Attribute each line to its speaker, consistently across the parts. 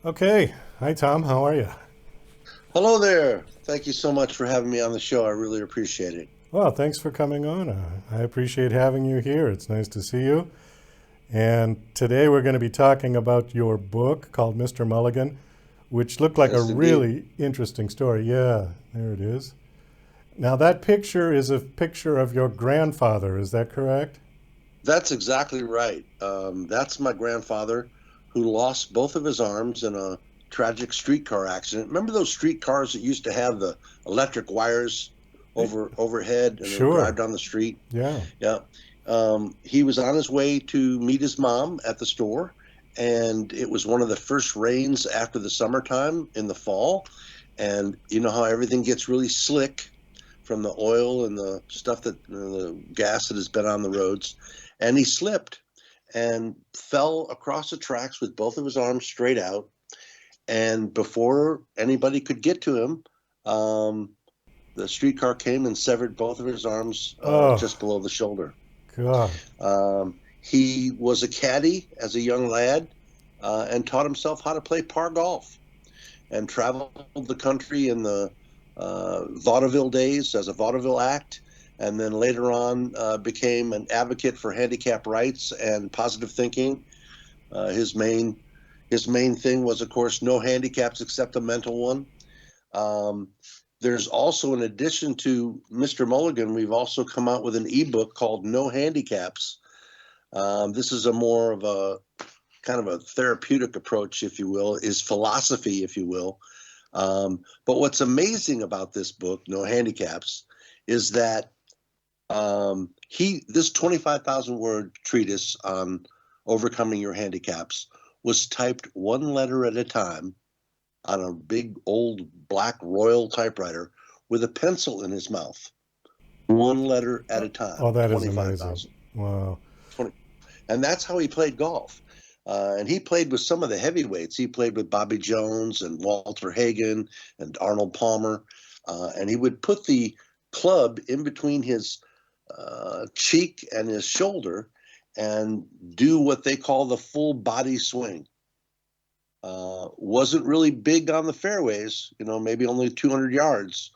Speaker 1: Okay. Hi, Tom. How are you?
Speaker 2: Hello there. Thank you so much for having me on the show. I really appreciate it.
Speaker 1: Well, thanks for coming on. I appreciate having you here. It's nice to see you. And today we're going to be talking about your book called Mr. Mulligan, which looked like a
Speaker 2: Yes, indeed.
Speaker 1: really interesting story. Yeah, there it is. Now, that picture is a picture of your grandfather. Is that correct?
Speaker 2: That's exactly right. That's my grandfather who lost both of his arms in a tragic streetcar accident. Remember those streetcars that used to have the electric wires overhead and they would drive
Speaker 1: Sure.
Speaker 2: down the street?
Speaker 1: Yeah.
Speaker 2: Yeah. He was on his way to meet his mom at the store, and it was one of the first rains after the summertime in the fall. And you know how everything gets really slick from the oil and the stuff that the gas that has been on the roads. And he slipped and fell across the tracks with both of his arms straight out. And before anybody could get to him, the streetcar came and severed both of his arms
Speaker 1: Oh,
Speaker 2: just below the shoulder.
Speaker 1: God.
Speaker 2: He was a caddy as a young lad and taught himself how to play par golf and traveled the country in the Vaudeville days as a Vaudeville act. And then later on became an advocate for handicap rights and positive thinking. Uh, his main his main thing was, of course, no handicaps except a mental one. Um, there's also, in addition to Mr. Mulligan, we've also come out with an ebook called No Handicaps. This is a more of a kind of a therapeutic approach, if you will, is philosophy, if you will. But what's amazing about this book, No Handicaps, is that this 25,000 word treatise on overcoming your handicaps was typed one letter at a time on a big old black Royal typewriter with a pencil in his mouth, one letter at a
Speaker 1: Oh,
Speaker 2: time,
Speaker 1: that is amazing.
Speaker 2: 25,000.
Speaker 1: Wow.
Speaker 2: 20. And that's how he played golf. And he played with some of the heavyweights. He played with Bobby Jones and Walter Hagen and Arnold Palmer. And he would put the club in between his cheek and his shoulder and do what they call the full body swing. Wasn't really big on the fairways, maybe only 200 yards,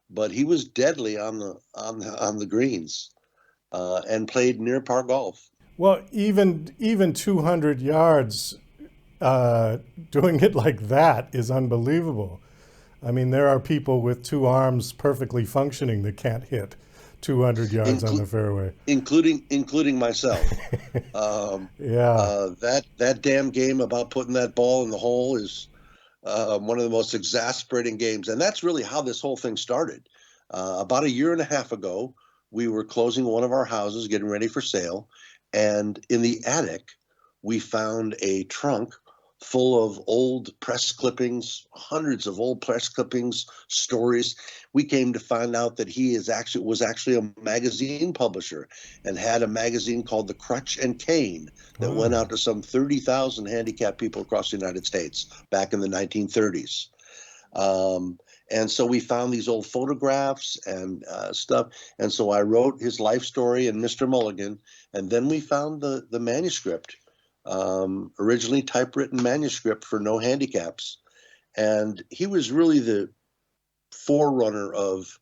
Speaker 2: but he was deadly on the greens and played near par golf.
Speaker 1: Well, even 200 yards, uh, doing it like that is unbelievable. I mean, there are people with two arms perfectly functioning that can't hit 200 yards on the
Speaker 2: Inclu-
Speaker 1: fairway.
Speaker 2: including myself.
Speaker 1: Yeah.
Speaker 2: That damn game about putting that ball in the hole is one of the most exasperating games, and that's really how this whole thing started. About a year and a half ago, we were closing one of our houses, getting ready for sale, and in the attic, we found a trunk full of old press clippings, hundreds of old press clippings, stories. We came to find out that he is actually was actually a magazine publisher and had a magazine called The Crutch and Cane that went
Speaker 1: Wow.
Speaker 2: out to some 30,000 handicapped people across the United States back in the 1930s. And so we found these old photographs and stuff. And so I wrote his life story in Mr. Mulligan. And then we found the manuscript, originally typewritten manuscript for No Handicaps. And he was really the forerunner of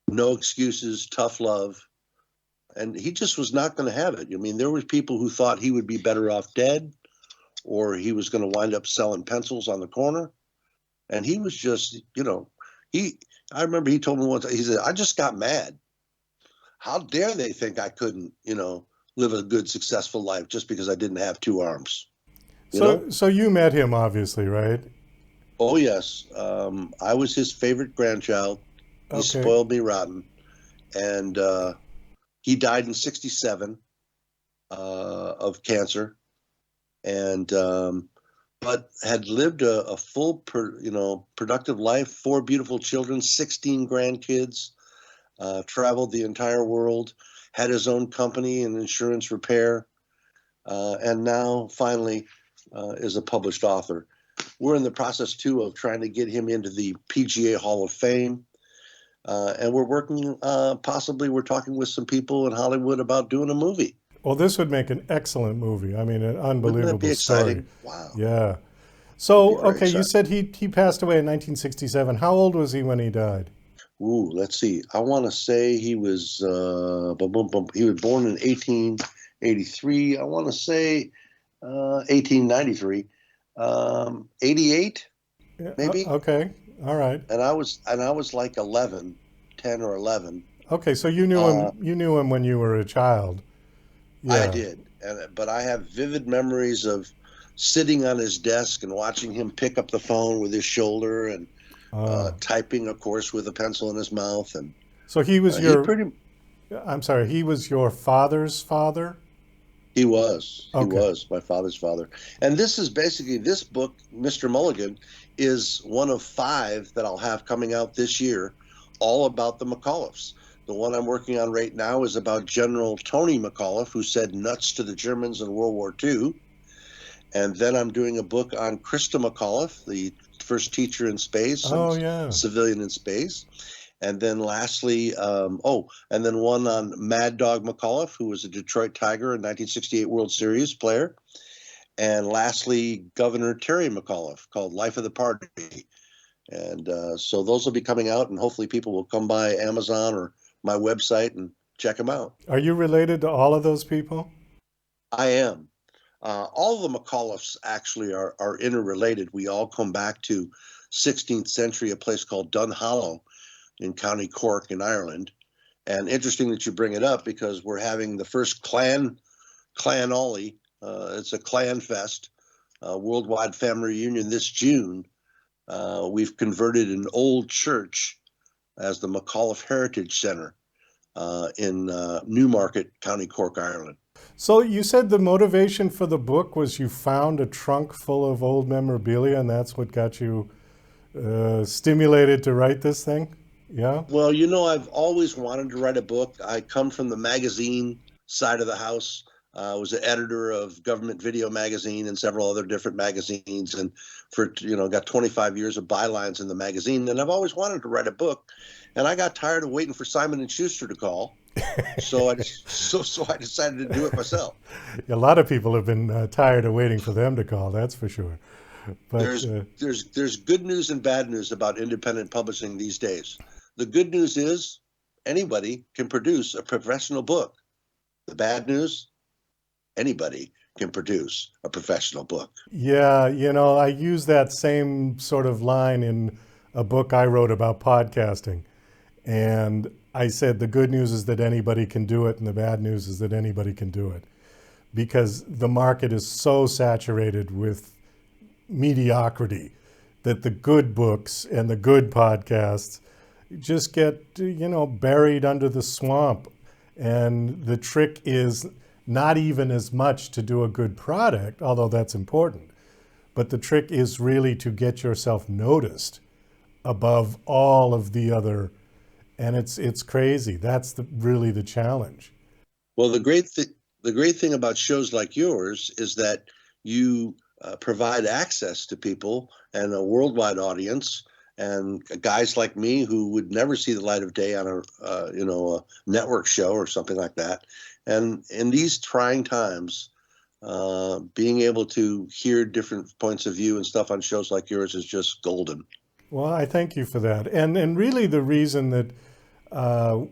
Speaker 2: no excuses, tough love. And he just was not going to have it. I mean, there were people who thought he would be better off dead or he was going to wind up selling pencils on the corner. And he was just, he. I remember he told me once. He said, "I just got mad. How dare they think I couldn't, live a good, successful life just because I didn't have two arms?" You know?
Speaker 1: So you met him, obviously, right?
Speaker 2: Oh yes, I was his favorite grandchild. He
Speaker 1: Okay.
Speaker 2: spoiled me rotten, and he died in '67 of cancer, and but had lived a full, productive life. Four beautiful children, 16 grandkids. Traveled the entire world, had his own company in insurance repair, and now finally is a published author. We're in the process too of trying to get him into the PGA Hall of Fame, and we're working. Possibly, we're talking with some people in Hollywood about doing a movie.
Speaker 1: Well, this would make an excellent movie. I mean, an
Speaker 2: Wouldn't that be
Speaker 1: unbelievable story.
Speaker 2: exciting? Wow.
Speaker 1: Yeah.
Speaker 2: would be
Speaker 1: So,
Speaker 2: very
Speaker 1: okay, you
Speaker 2: exciting.
Speaker 1: said he passed away in 1967. How old was he when he died?
Speaker 2: Ooh, let's see. I want to say he was he was born in 1883. I want to say 1893, 88
Speaker 1: Yeah,
Speaker 2: maybe.
Speaker 1: okay, all right.
Speaker 2: And I was like 11, 10 or 11.
Speaker 1: Okay, so you knew
Speaker 2: Uh,
Speaker 1: him. You knew him when you were a child.
Speaker 2: I
Speaker 1: Yeah.
Speaker 2: did, but I have vivid memories of sitting on his desk and watching him pick up the phone with his shoulder and
Speaker 1: Oh,
Speaker 2: typing, of course, with a pencil in his mouth. And
Speaker 1: so he was
Speaker 2: he
Speaker 1: your.
Speaker 2: pretty
Speaker 1: I'm sorry. He was your father's father.
Speaker 2: he
Speaker 1: Okay.
Speaker 2: was my father's father. And this is basically this book, Mr. Mulligan, is one of 5 that I'll have coming out this year, all about the McAuliffes. The one I'm working on right now is about General Tony McAuliffe, who said nuts to the Germans in World War II. And then I'm doing a book on Krista McAuliffe, the first teacher in space and
Speaker 1: Oh yeah.
Speaker 2: civilian in space. And then lastly, and then one on Mad Dog McAuliffe, who was a Detroit Tiger and 1968 World Series player. And lastly, Governor Terry McAuliffe, called Life of the Party. And so those will be coming out, and hopefully people will come by Amazon or my website and check them out.
Speaker 1: Are you related to all of those people?
Speaker 2: I am. All of the McAuliffes actually are interrelated. We all come back to 16th century, a place called Dunhollow in County Cork in Ireland. And interesting that you bring it up, because we're having the first Clan Ollie. It's a Clan Fest, worldwide family reunion this June. We've converted an old church as the McAuliffe Heritage Center in Newmarket, County Cork, Ireland.
Speaker 1: So you said the motivation for the book was you found a trunk full of old memorabilia, and that's what got you stimulated to write this thing? Yeah?
Speaker 2: Well, I've always wanted to write a book. I come from the magazine side of the house. I was an editor of Government Video Magazine and several other different magazines, and got 25 years of bylines in the magazine. And I've always wanted to write a book, and I got tired of waiting for Simon and Schuster to call, so I decided to do it myself.
Speaker 1: A lot of people have been tired of waiting for them to call, that's for sure. But
Speaker 2: There's good news and bad news about independent publishing these days. The good news is anybody can produce a professional book. The bad news, anybody can produce a professional book.
Speaker 1: yeah, I use that same sort of line in a book I wrote about podcasting. And I said the good news is that anybody can do it, and the bad news is that anybody can do it. Because the market is so saturated with mediocrity that the good books and the good podcasts just get, buried under the swamp. And the trick is not even as much to do a good product, although that's important. But the trick is really to get yourself noticed above all of the other, and it's crazy. That's really the challenge.
Speaker 2: Well, the great thing about shows like yours is that you provide access to people and a worldwide audience, and guys like me who would never see the light of day on a network show or something like that. And in these trying times, being able to hear different points of view and stuff on shows like yours is just golden.
Speaker 1: Well, I thank you for that. And really the reason that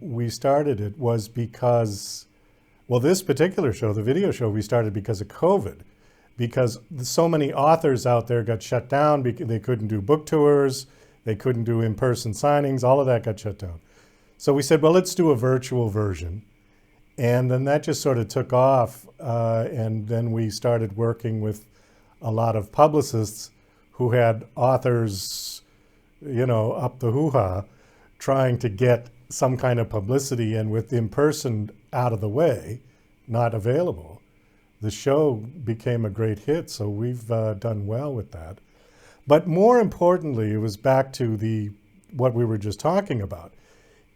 Speaker 1: we started it was because, well, this particular show, the video show, we started because of COVID. Because so many authors out there got shut down because they couldn't do book tours, they couldn't do in-person signings, all of that got shut down. So we said, well, let's do a virtual version. And then that just sort of took off. And then we started working with a lot of publicists who had authors, up the hoo-ha, trying to get some kind of publicity. And with in-person out of the way, not available, the show became a great hit. So we've done well with that. But more importantly, it was back to what we were just talking about,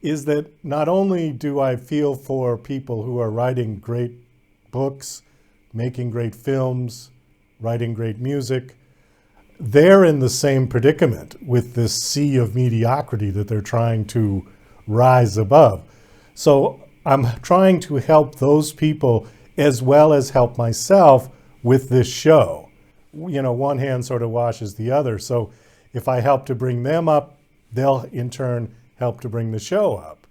Speaker 1: is that not only do I feel for people who are writing great books, making great films, writing great music, they're in the same predicament with this sea of mediocrity that they're trying to rise above. So I'm trying to help those people as well as help myself with this show. one hand sort of washes the other. So if I help to bring them up, they'll in turn help to bring the show up.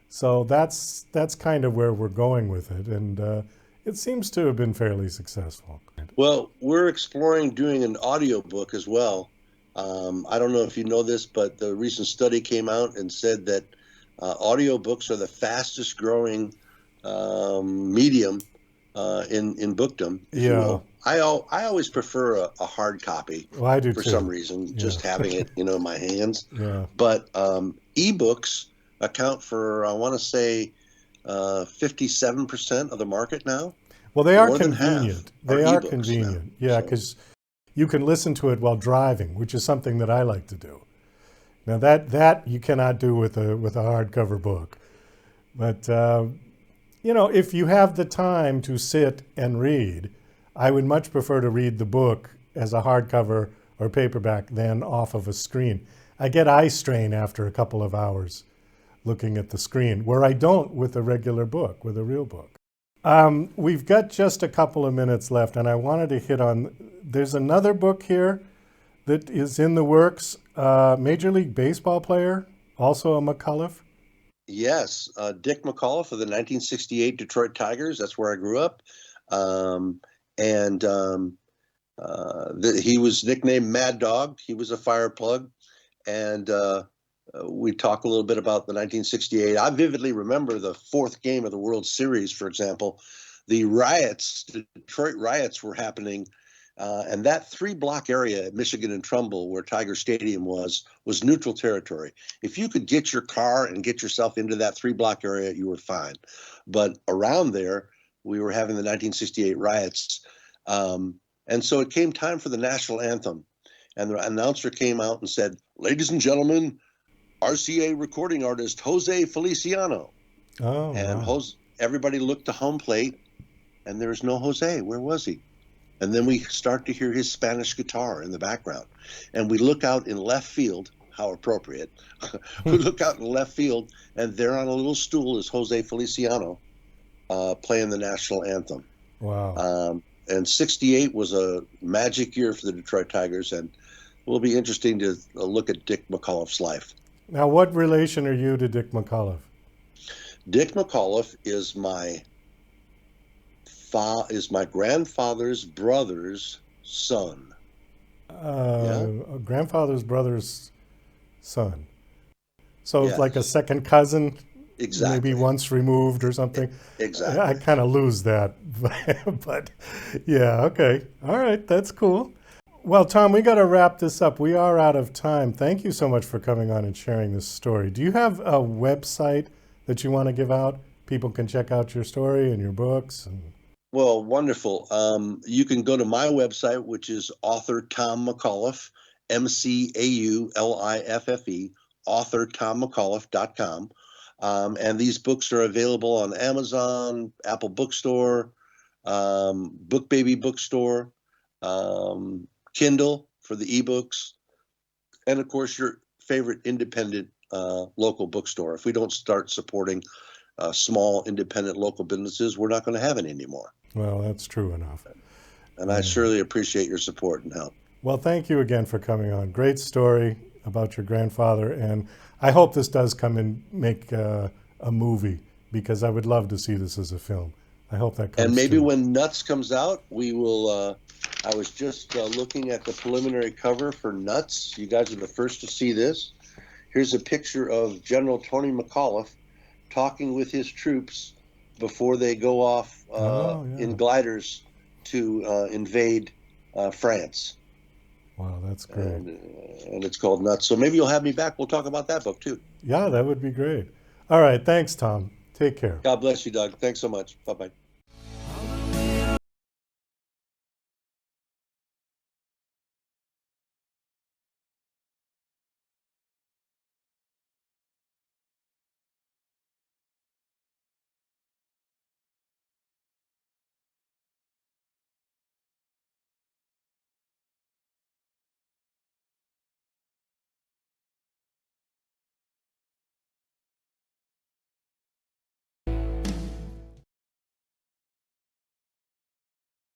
Speaker 1: So that's kind of where we're going with it, and it seems to have been fairly successful.
Speaker 2: Well, we're exploring doing an audiobook as well. I don't know if you know this, but the recent study came out and said that audiobooks are the fastest growing medium in bookdom, if you will. I always prefer a hard copy.
Speaker 1: Well, I do
Speaker 2: for
Speaker 1: too.
Speaker 2: some reason, just having it, in my hands.
Speaker 1: Yeah.
Speaker 2: But ebooks account for, I want to say, 57% of the market now.
Speaker 1: Well, they are
Speaker 2: More than
Speaker 1: convenient.
Speaker 2: half
Speaker 1: They
Speaker 2: are
Speaker 1: are
Speaker 2: ebooks
Speaker 1: convenient.
Speaker 2: now,
Speaker 1: Yeah,
Speaker 2: so.
Speaker 1: because you can listen to it while driving, which is something that I like to do. Now that you cannot do with a hardcover book. But if you have the time to sit and read, I would much prefer to read the book as a hardcover or paperback than off of a screen. I get eye strain after a couple of hours looking at the screen, where I don't with a regular book, with a real book. We've got just a couple of minutes left, and I wanted to hit on, there's another book here that is in the works, Major League Baseball player, also a McAuliffe.
Speaker 2: Yes, Dick McAuliffe of the 1968 Detroit Tigers. That's where I grew up. He was nicknamed Mad Dog. He was a fire plug. And we talk a little bit about the 1968. I vividly remember the fourth game of the World Series, for example. The Detroit riots were happening. And that 3-block area at Michigan and Trumbull, where Tiger Stadium was neutral territory. If you could get your car and get yourself into that 3-block area, you were fine. But around there, we were having the 1968 riots. And so it came time for the national anthem. And the announcer came out and said, "Ladies and gentlemen, RCA recording artist Jose Feliciano."
Speaker 1: Oh,
Speaker 2: and
Speaker 1: wow.
Speaker 2: Everybody looked to home plate, and there was no Jose. Where was he? And then we start to hear his Spanish guitar in the background. And we look out in left field, how appropriate. We look out in left field, and there on a little stool is Jose Feliciano playing the national anthem.
Speaker 1: Wow.
Speaker 2: And 68 was a magic year for the Detroit Tigers, and it will be interesting to look at Dick McAuliffe's life.
Speaker 1: Now, what relation are you to Dick McAuliffe?
Speaker 2: Dick McAuliffe is my grandfather's brother's son.
Speaker 1: A grandfather's brother's son. So
Speaker 2: Yes.
Speaker 1: it's like a second cousin,
Speaker 2: Exactly.
Speaker 1: maybe once removed or something.
Speaker 2: Exactly.
Speaker 1: I kind of lose that, but yeah, okay. All right, that's cool. Well, Tom, we got to wrap this up. We are out of time. Thank you so much for coming on and sharing this story. Do you have a website that you want to give out? People can check out your story and your books.
Speaker 2: Well, wonderful. You can go to my website, which is author Tom McAuliffe, McAuliffe, authortommcAuliffe.com. And these books are available on Amazon, Apple Bookstore, BookBaby Bookstore, Kindle for the ebooks, and of course your favorite independent local bookstore. If we don't start supporting small independent local businesses, we're not going to have any anymore.
Speaker 1: Well, that's true enough.
Speaker 2: And I surely appreciate your support and help.
Speaker 1: Well, thank you again for coming on. Great story about your grandfather, and I hope this does come and make a movie, because I would love to see this as a film. I hope that comes.
Speaker 2: And maybe
Speaker 1: too.
Speaker 2: when Nuts comes out, we will. I was just looking at the preliminary cover for Nuts. You guys are the first to see this. Here's a picture of General Tony McAuliffe talking with his troops before they go off in gliders to invade France.
Speaker 1: Wow, that's great.
Speaker 2: And it's called Nuts. So maybe you'll have me back. We'll talk about that book too.
Speaker 1: Yeah, that would be great. All right, thanks, Tom. Take care.
Speaker 2: God bless you, Doug. Thanks so much. Bye-bye.